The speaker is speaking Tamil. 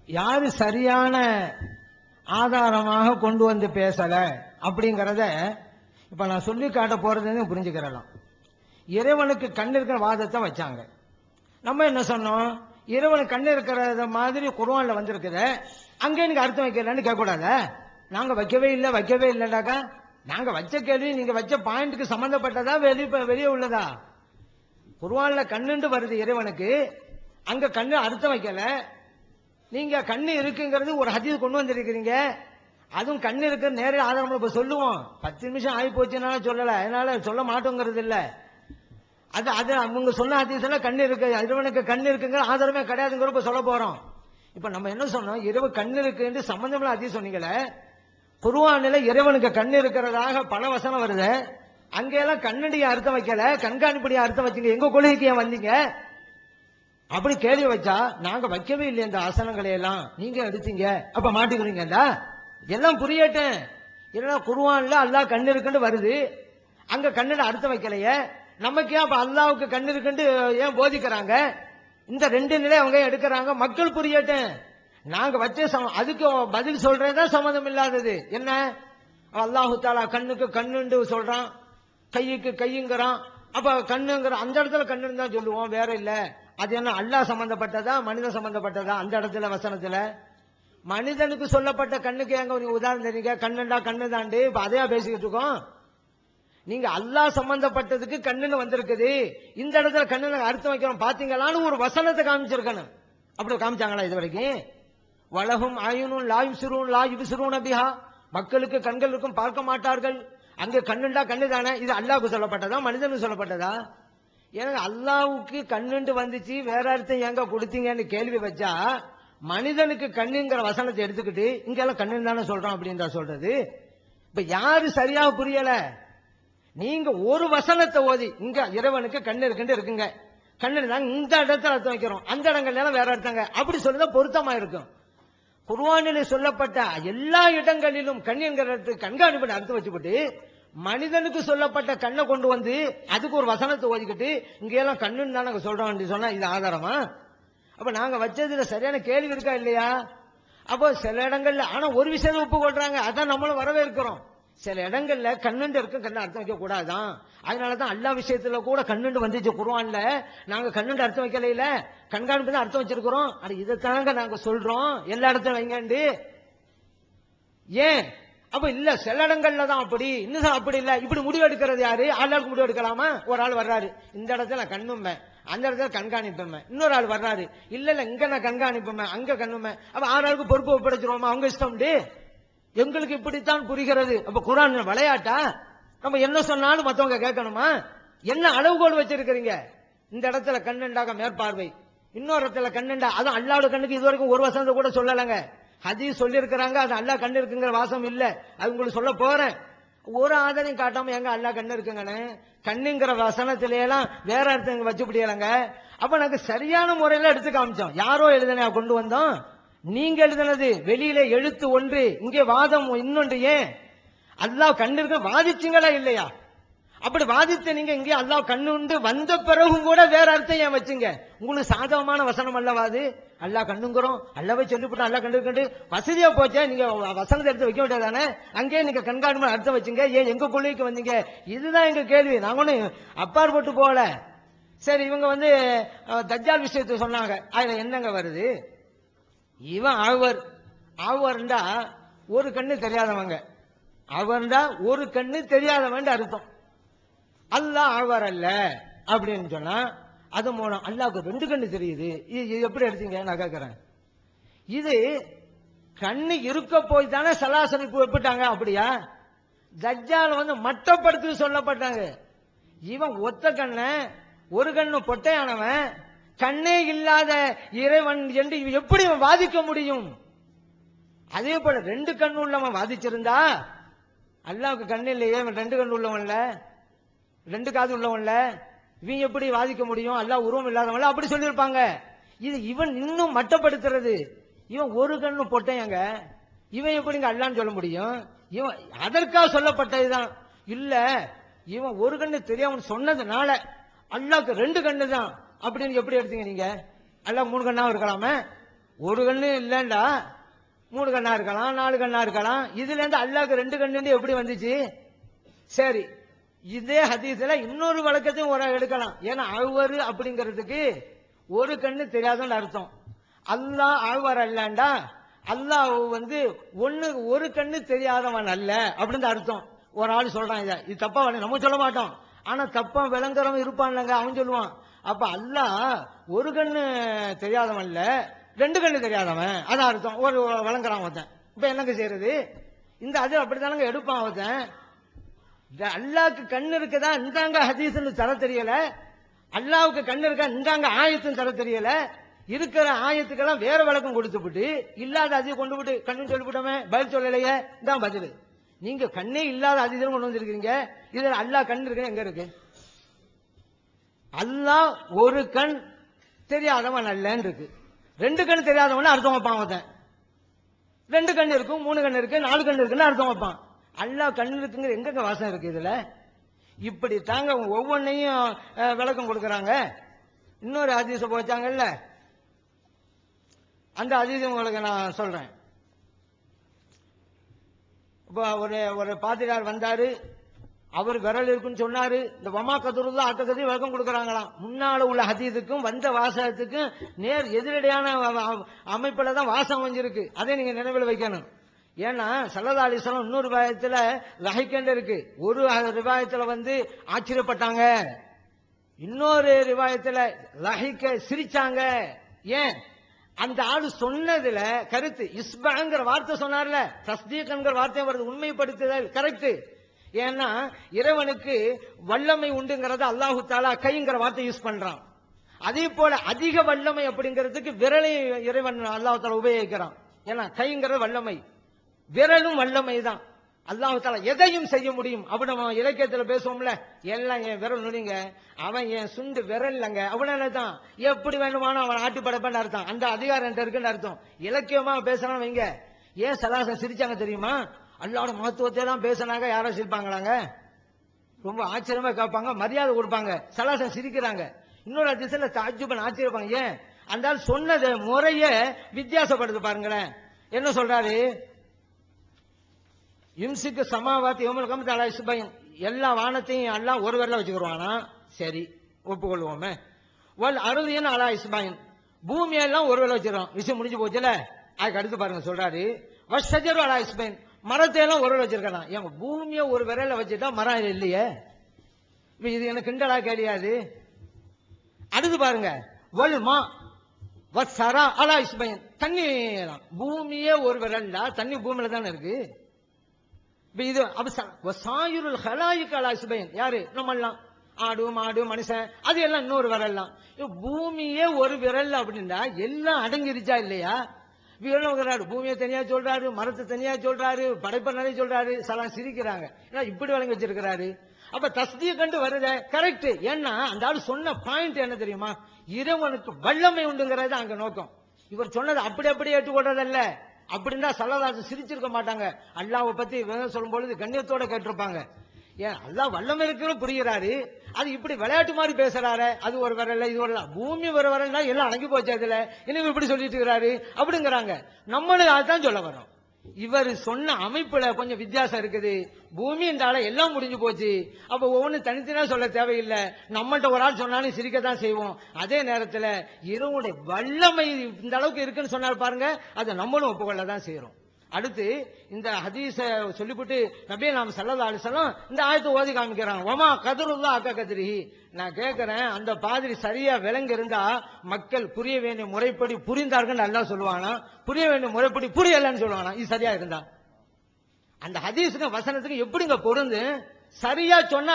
யாரு சரியான ஆதாரமாக கொண்டு வந்து பேசல அப்படிங்கறத இப்ப நான் சொல்லி காட்ட போறது புரிஞ்சுக்கிறலாம். இறைவனுக்கு கண் இருக்கிற வாதத்தை வச்சாங்க. நம்ம என்ன சொன்னோம்? இறைவனுக்கு கண் இருக்கிறத மாதிரி குர்ஆன்ல வந்திருக்குது, அங்கே நீங்க அர்த்தம் வைக்கலன்னு கேட்க கூடாத. நாங்க வைக்கவே இல்லைடாக்கா, நாங்க வச்ச கேள்வி நீங்க வச்ச பாயிண்ட்க்கு சம்பந்தப்பட்டதா வெளியே உள்ளதா? குர்ஆன்ல கண்ணுண்டு வருது இறைவனுக்கு, அங்க கண்ணு அர்த்தம் வைக்கல. நீங்க கண்ணு இருக்குங்கிறது ஒரு ஹதீஸ் கொண்டு வந்திருக்கிறீங்க, அதுவும் கண்ணு இருக்கு நேரடி ஆதாரம் இப்ப சொல்லுவோம். 10 நிமிஷம் ஆகி போச்சுனால சொல்லல, அதனால சொல்ல மாட்டோங்கிறது இல்ல. அது அவங்க சொன்ன ஹதீஸ்ல கண்ணு இருக்கு, இறைவனுக்கு கண்ணு இருக்குங்கிற ஆதாரமே கிடையாதுங்கிற சொல்ல போறோம். இப்ப நம்ம என்ன சொன்னோம்? இறைவ கண்ணு இருக்கு சம்பந்தம் ஹதீஸ் சொன்னீங்களே, குர்ஆன்ல இறைவனுக்கு கண்ணு இருக்கிறதாக பல வசனம் வருது, அங்கெல்லாம் கண்ணடிய அர்த்தம் வைக்கல, கண்காணிப்படிய அர்த்தம் வச்சீங்க, எங்க கொள்கைக்கு ஏன் வந்தீங்க அப்படி கேள்வி வச்சா, நாங்க வைக்கவே இல்லை இந்த ஆசனங்களை எல்லாம், நீங்க எடுத்தீங்க, அப்ப மாட்டிக்கிறீங்கடா. எல்லாம் புரியட்டும். இல்லைன்னா குர்ஆன்ல அல்லாஹ் கண்ணு இருக்குன்னு வருது, அங்க கண்ணுல அர்த்தம் வைக்கலையே, நமக்கு ஏன் அப்ப அல்லாஹ்வுக்கு கண்ணு இருக்குன்னு ஏன் போதிக்கிறாங்க? இந்த ரெண்டு நிலை அவங்க எடுக்கிறாங்க, மக்கள் புரியட்டும். நாங்க வச்ச அதுக்கு பதில் சொல்றதுதான் சம்மதம் இல்லாதது. என்ன? அல்லாஹு தஆலா கண்ணுக்கு கண்ணுண்டு சொல்றான், கையுக்கு கையுங்கிறான். அப்ப கண்ணுங்கிற அந்த இடத்துல கண்ணுன்னு தான் சொல்லுவோம், வேற இல்ல. அது என்ன அல்லாஹ் சம்பந்தப்பட்டதா மனித சம்பந்தப்பட்டதா? அந்த இடத்துல வசனத்துல மனிதனுக்கு சொல்லப்பட்ட கண்ணுக்கு எங்க நீங்க உதாரணம் தெரியுங்க? கண்ணுண்டா கண்ணு தாண்டு இப்ப அதையா பேசிக்கிட்டு இருக்கோம். நீங்க அல்லாஹ் சம்பந்தப்பட்டதுக்கு கண்ணுன்னு வந்திருக்குது, இந்த இடத்துல கண்ணுல அர்த்தம் வைக்கிறோம் பாத்தீங்களான்னு ஒரு வசனத்தை காமிச்சிருக்கணும். அப்படி காமிச்சாங்களா இது வரைக்கும்? வலகும் ஆயுனும் லாயும் சிறுவன் லாயு சிறுவன் அபிஹா, மக்களுக்கு கண்கள் இருக்கும் பார்க்க மாட்டார்கள். அங்க கண்ணுண்டா கண்ணு தானே, இது அல்லாஹ்வுக்கு சொல்லப்பட்டதா மனிதனுக்கு சொல்லப்பட்டதா? ஏன்னா அல்லாஹ்வுக்கு கண்ணுண்டு வந்துச்சு, வேற அர்த்தம் எங்க கொடுத்தீங்கன்னு கேள்வி வச்சா, மனிதனுக்கு கண்ணுங்கிற வசனத்தை எடுத்துக்கிட்டு இங்க எல்லாம் கண்ணுன்னு தானே சொல்றோம் அப்படின்னு தான் சொல்றது. இப்ப யாரு சரியா புரியல? நீங்க ஒரு வசனத்தை ஓதி இங்க இறைவனுக்கு கண்ணு இருக்குங்க, கண்ணு தான் இந்த இடத்துல அர்த்தம் வைக்கிறோம், அந்த இடங்கள்ல எல்லாம் வேற அர்த்தங்க அப்படி சொல்லிதான் பொருத்தமா இருக்கும். குர்ஆனிலே சொல்லப்பட்ட எல்லா இடங்களிலும் கண் என்கிற கண்காணிப்பு அர்த்தம் வச்சுக்கிட்டு, மனிதனுக்கு சொல்லப்பட்ட கண்ணை கொண்டு வந்து அதுக்கு ஒரு வசனத்தை ஓதிக்கிட்டு இங்க எல்லாம் கண்ணுன்னு தான் நாங்க சொல்றோம் சொன்னா இது ஆதாரமா? அப்ப நாங்க வச்சதுல சரியான கேள்வி இருக்கா இல்லையா? அப்போ சில இடங்கள்ல ஆனா ஒரு விஷயத்தை ஒப்புக்கொள்றாங்க, அதான் நம்மளும் வரவேற்கிறோம். சில இடங்கள்ல கண்ணுண்டு இருக்கு, கண்ணு அர்த்தம் வைக்க கூடாதான். அதனாலதான் எல்லா விஷயத்துல கூட கண்ணுண்டு வந்துச்சு குர்ஆன்ல, நாங்க கண்ணுண்டு அர்த்தம் வைக்கல, கண்காணிப்பு தான் அர்த்தம் வச்சிருக்கிறோம். அது இதைத்தாங்க நாங்க சொல்றோம் எல்லா இடத்துல வைங்கண்டு. ஏன்? அப்ப இல்ல சில இடங்கள்ல தான் அப்படி, இன்னும் அப்படி இல்ல. இப்படி முடிவு எடுக்கிறது யாரு? ஆளாளுக்கு முடிவு எடுக்கலாமா? ஒரு ஆள் வர்றாரு, இந்த இடத்துல கண்ணுமே, அந்த இடத்துல கண்காணிப்புமே. இன்னொரு ஆள் வர்றாரு, இல்ல இங்க நான் கண்காணிப்புமே, அங்க கண்ணுமே. அப்ப ஆளாளுக்கு பொறுப்பு ஒப்படைச்சிருவோமா? அவங்க இஷ்டம். எங்களுக்கு இப்படித்தான் புரிகிறது. அப்ப குர்ஆன் விளையாட்டா? நம்ம என்ன சொன்னாலும் மத்தவங்க கேட்கணுமா? என்ன அளவுகோல் வச்சிருக்கிறீங்க? இந்த இடத்துல கண்ணுண்டாக மேற்பார்வை, இன்னொரு இடத்துல கண்ணுண்டா, அதுவும் அல்லாஹ்வோட கண்ணுக்கு இது வரைக்கும் ஒரு வசனத்தை கூட சொல்லலங்க. ஹதீஸ் சொல்லி இருக்கிறாங்க, அது அல்லாஹ் கண்ணு இருக்குங்கிற வாசம் இல்ல. அது உங்களுக்கு சொல்ல போறேன். ஒரு ஆதாரம் காட்டாம எங்க அல்லாஹ் கண்ணு இருக்குங்கன்னு கண்ணுங்கிற வசனத்தில எல்லாம் வேற அர்த்தம் வச்சு முடியலங்க. அப்ப நாங்க சரியான முறையில எடுத்து காமிச்சோம். யாரோ எழுதுனா கொண்டு வந்தோம், நீங்க எழுதுனது வெளியில எழுத்து ஒன்று, இங்கே வாதம் இன்னொன்று. ஏன்? அல்லாஹ் கண்ணு இருக்க வாதிச்சீங்களா இல்லையா? அப்படி வாதித்த நீங்க இங்கே அல்லாஹ் கண்ணு உண்டு வந்த பிறகும் கூட வேற அர்த்தம் ஏன் வச்சுங்க? உங்களுக்கு சாதகமான வசனம் அல்லவாது? அல்லாஹ் கண்ணுங்கிறோம், அல்லாவே சொல்லிவிட்டோம் அல்லாஹ் கண்ணு இருக்கு, வசதியா போச்சே, நீங்க வசனத்தை எடுத்து வைக்க வேண்டியதானே? அங்கே நீங்க கண்காணிப்பு அர்த்தம் வச்சுங்க, ஏன் எங்க கொள்கைக்கு வந்தீங்க? இதுதான் எங்க கேள்வி. நாங்க ஒண்ணு அப்பாற்பட்டு போல. சரி, இவங்க தஜ்ஜால் விஷயத்தை சொன்னாங்க, அதுல என்னங்க வருது? இவன் ஆழ்வர்ண்டா ஒரு கண்ணு தெரியாதவங்க, அவன்டா ஒரு கண்ணு தெரியாதவன் அர்த்தம். அல்லாஹ் ஆழ்வார் அல்ல அப்படின்னு சொன்னா அது மூலம் அல்லாஹ்வுக்கு 2 கண்ணு தெரியுது. இது எப்படி எடுத்தீங்க நான் கேட்கிறேன். இது கண்ணு இருக்க போய் தானே சலாசனை ஒப்பிட்டாங்க. அப்படியா? தஜ்ஜால் மட்டப்படுத்தி சொல்லப்பட்டாங்க. இவன் ஒத்த கண்ண ஒரு கண்ணு பொட்டையானவன், கண்ணே இல்லாத இறைவன் என்று எப்படி வாதிக்க முடியும்? அதே போல 2 கண்ணு உள்ளவன் வாதிச்சிருந்தா, அல்லாஹ்வுக்கு கண்ணு இல்லையே, 2 கண்ணு உள்ளவன்ல 2 காது உள்ளவன்ல இவன் எப்படி வாதிக்க முடியும்? அல்லாஹ் உருவம் இல்லாதவன்ல அப்படி சொல்லியிருப்பாங்க. இது இவன் இன்னும் மட்டப்படுத்துறது. இவன் ஒரு கண்ணு பொட்டையங்க, இவன் எப்படிங்க அல்லான்னு சொல்ல முடியும்? இவன் அதற்காக சொல்லப்பட்டதுதான். இல்ல இவன் ஒரு கண்ணு தெரியாம சொன்னதுனால அல்லாஹ்வுக்கு 2 கண்ணு தான் அப்படின்னு எப்படி எடுத்தீங்க நீங்க? அல்லாஹ் 3 கண்ணா இருக்கலாமே? ஒரு கண்ணு இல்லைண்டா 3 கண்ணா இருக்கலாம், 4 கண்ணா இருக்கலாம். இதுல இருந்து அல்லாஹ்க்கு 2 கண்ணு எப்படி வந்துச்சு? சரி, இதே ஹதீஸ்ல இன்னொரு வழக்கத்தையும் ஒரு எடுக்கலாம். ஏன்னா அழ்வர் அப்படிங்கிறதுக்கு ஒரு கண்ணு தெரியாதுன்னு அர்த்தம். அல்லாஹ் அழ்வர் அல்லண்டா அல்லாஹ் ஒரு கண்ணு தெரியாதவன் அல்ல அப்படின்னு அர்த்தம். ஒரு ஆள் சொல்றான், இது தப்பா நம்ம சொல்ல மாட்டோம். ஆனா தப்பா விளங்குறவன் இருப்பான்லங்க, அவன் சொல்லுவான். அப்ப அல்லாஹ் ஒரு கண்ணு தெரியாதவன் இல்ல, 2 கண்ணு தெரியாதவன், அதான் அர்த்தம். ஒரு விளங்குறான் ஒருத்தன். இப்ப என்னங்க செய்யறது? இந்த அது அப்படித்தானங்க எடுப்பான் ஒருத்தன். அல்லாஹ்க்கு கண்ணு இருக்குதா இந்தாங்க ஹதீஸ்னு தர தெரியல, அல்லாஹ்வுக்கு கண்ணு இருக்கா இந்தாங்க ஆயத்துன்னு தர தெரியல. இருக்கிற ஆயத்துக்கெல்லாம் வேற விளக்கம் கொடுத்துவிட்டு இல்லாத அதிகம் கொண்டு விட்டு கண்ணு சொல்லிவிட்டோமே, பதில் சொல்லலையே, இதான் பதில். நீங்க கண்ணே இல்லாத அதிகம் கொண்டு வந்திருக்கீங்க. இதுல அல்லாஹ் கண் இருக்கு எங்க இருக்கு? அல்லாஹ் ஒரு கண் தெரியாதவன் அல்லன்னு இருக்கு. 2 கண் தெரியாதவன் அர்த்தம் வைப்பான் ஒருத்தன். 2 கண் இருக்கும், 3 கண் இருக்கு, 4 கண் இருக்குன்னு அர்த்தம் வைப்பான். அல்லாஹ் கண் இருக்குங்க எங்க வாசம் இருக்கு இதுல? இப்படி தாங்க ஒவ்வொன்னையும் விளக்கம் கொடுக்கறாங்க. இன்னொரு ஹதீஸ் போச்சாங்கல்ல, அந்த ஹதீஸ் உங்களுக்கு நான் சொல்றேன். இப்ப ஒரு பாதிரியார் வந்தாரு, அவர் விரல் இருக்குன்னு சொன்னாரு. இந்த வமா கதுருல்லா அக்கதி விளக்கம் கொடுக்கறாங்களாம். முன்னால உள்ள ஹதீஸுக்கும் வந்த வாசகத்துக்கும் நேர் எதிரடையான அமைப்புல தான் வாசம் வந்திருக்கு. அதை நீங்க நினைவில் வைக்கணும். ஏன்னா ஸல்லல்லாஹு அலைஹி வஸல்லம் இன்னொரு ரிவாயத்துல லஹிகண்ட இருக்கு. ஒரு ரிவாயத்துல ஆச்சரியப்பட்டாங்க, இன்னொரு ரிவாயத்துல லஹிக்க சிரிச்சாங்க. ஏன்? அந்த ஆளு சொன்னதுல கருத்து. இஸ்பங்கிற வார்த்தை சொன்னார்ல, தஸ்தீக்ங்கிற வார்த்தை வருது, உண்மைப்படுத்துதல், கரெக்ட். ஏன்னா இறைவனுக்கு வல்லமை உண்டுங்கிறத அல்லாஹு தஆலா கைங்கிற வார்த்தை யூஸ் பண்றான். அதே போல அதிக வல்லமை அப்படிங்கிறதுக்கு விரலை இறைவன் அல்லாஹு தஆலா உபயோகிக்கிறான். ஏன்னா கைங்கிற வல்லமை, விரலும் வல்லமை தான். அல்லாஹு தஆலா எதையும் செய்ய முடியும். அப்படி நம்ம இலக்கியத்தில் பேசுவோம்ல, எல்லாம் என் விரல் நுனிங்க, அவன் என் சுண்டு விரல் இல்லங்க, அவனால தான் எப்படி வேணுமானோ அவன் ஆட்டி படைப்பான்னு அர்த்தம். அந்த அதிகாரம் இருக்குன்னு அர்த்தம். இலக்கியமா பேசுறான் வைங்க. ஏன் சலாசம் சிரிச்சாங்க தெரியுமா? அல்லாஹ்வோட மகத்துவத்தை எல்லாம் பேசினாங்க, யாரோ சிரிப்பாங்களாங்க? ரொம்ப ஆச்சரியமா கேட்பாங்க, மரியாதை கொடுப்பாங்க. சலாசம் சிரிக்கிறாங்க. இன்னொரு அதிசயத்துல தாஜ்ஜுபன் ஆச்சரியப்பாங்க. ஏன்? அந்த ஆள் சொன்னது முறைய வித்தியாசப்படுது பாருங்களேன். என்ன சொல்றாரு? இம்சிக்கு சமாவாத்தி யோமல் தலா இஸ்பைன், எல்லா வானத்தையும் எல்லாம் ஒரு விரல வச்சுக்கிடுவானா? சரி, ஒப்புக்கொள்வோமே. வல் அறுதியன் அலா இஸ்பைன், பூமியெல்லாம் ஒரு விரல வச்சிருக்கோம், விஷயம் முடிஞ்சு போச்சுல. அதுக்கு அடுத்து பாருங்க சொல்றாரு, வஷஜரு அலா இஸ்பைன், மரத்தை எல்லாம் ஒரு விரல வச்சிருக்கான். ஏங்க பூமியை ஒரு விரல வச்சுட்டா மரம் இல்லையே? இது எனக்கு கிண்டலா கிடையாது. அடுத்து பாருங்க, வல் மா வசரா அலா இஸ்பைன், தண்ணி பூமியே ஒரு விரல்டா, தண்ணி பூமியில தானே இருக்கு. இது சாயுருல் ஹலாயிக் அலா இஸ்பைன், யாரு? நம்ம எல்லாம் ஆடு மாடு மனுஷன், அது எல்லாம் இன்னொரு விரல்லாம். பூமியே ஒரு விரல் அப்படின்னா எல்லாம் அடங்கிருச்சா இல்லையா? விரல் பூமியை தனியா சொல்றாரு, மரத்தை தனியா சொல்றாரு, படைப்ப நிறைய சொல்றாரு. சலாம் சிரிக்கிறாங்க, இப்படி வழங்கி வச்சிருக்கிறாரு. அப்ப தஸ்தியை கண்டு வருத கரெக்ட். ஏன்னா அந்த ஆள் சொன்ன பாயிண்ட் என்ன தெரியுமா? இறைவனுக்கு வல்லமை உண்டுங்கிறது அங்க நோக்கம். இவர் சொன்னது அப்படி ஏற்றுக்கொள்றதல்ல. அப்படின்னா ஸல்லல்லாஹு சிரிச்சிருக்க மாட்டாங்க. அல்லாஹ்வை பத்தி சொல்லும் பொழுது கண்ணியத்தோட கேட்டிருப்பாங்க. ஏன் அல்லாஹ் வல்லமை இருக்குன்னு புரிகிறாரு, அது இப்படி விளையாட்டு மாதிரி பேசுறாரு. அது ஒரு வரல, இது வரல, பூமி ஒரு வரலன்னா எல்லாம் அடங்கி போச்சு, அதுல இன்னும் இப்படி சொல்லிட்டு இருக்கிறாரு அப்படிங்கிறாங்க. நம்மளும் அதான் சொல்ல வரோம். இவர் சொன்ன அமைப்புல கொஞ்சம் வித்தியாசம் இருக்குது. பூமி என்றால எல்லாம் முடிஞ்சு போச்சு. அப்ப ஒவ்வொன்னு தனித்தனியா சொல்ல தேவையில்லை. நம்மள்ட்ட ஒரு ஆள் சொன்னாலும் சிரிக்கத்தான் செய்வோம். அதே நேரத்தில் இறைவனுடைய வல்லமை இந்த அளவுக்கு இருக்குன்னு சொன்னார் பாருங்க, அதை நம்மளும் ஒப்புக்கொள்ளதான் செய்யறோம். அடுத்து இந்த ஹதீஸ சொல்லிவிட்டு நபியே நாம் ஸல்லல்லாஹு அலைஹி வஸல்லம் இந்த ஆயத்தை ஓதி காமிக்கிறாங்க. வமா கதருல்லா அக்க கதிரிஹி. நான் கேட்கிறேன், அந்த பாதிரி சரியா விளங்கி இருந்தா மக்கள் புரிய வேண்டிய முறைப்படி புரிந்தார்கள் அல்லாஹ் சொல்லுவானா? புரிய வேண்டிய முறைப்படி புரியலன்னு சொல்லுவானா? இது சரியா இருந்தா அந்த ஹதீஸுக்கு வசனத்துக்கு எப்படிங்க பொருந்து? சரியா சொன்னா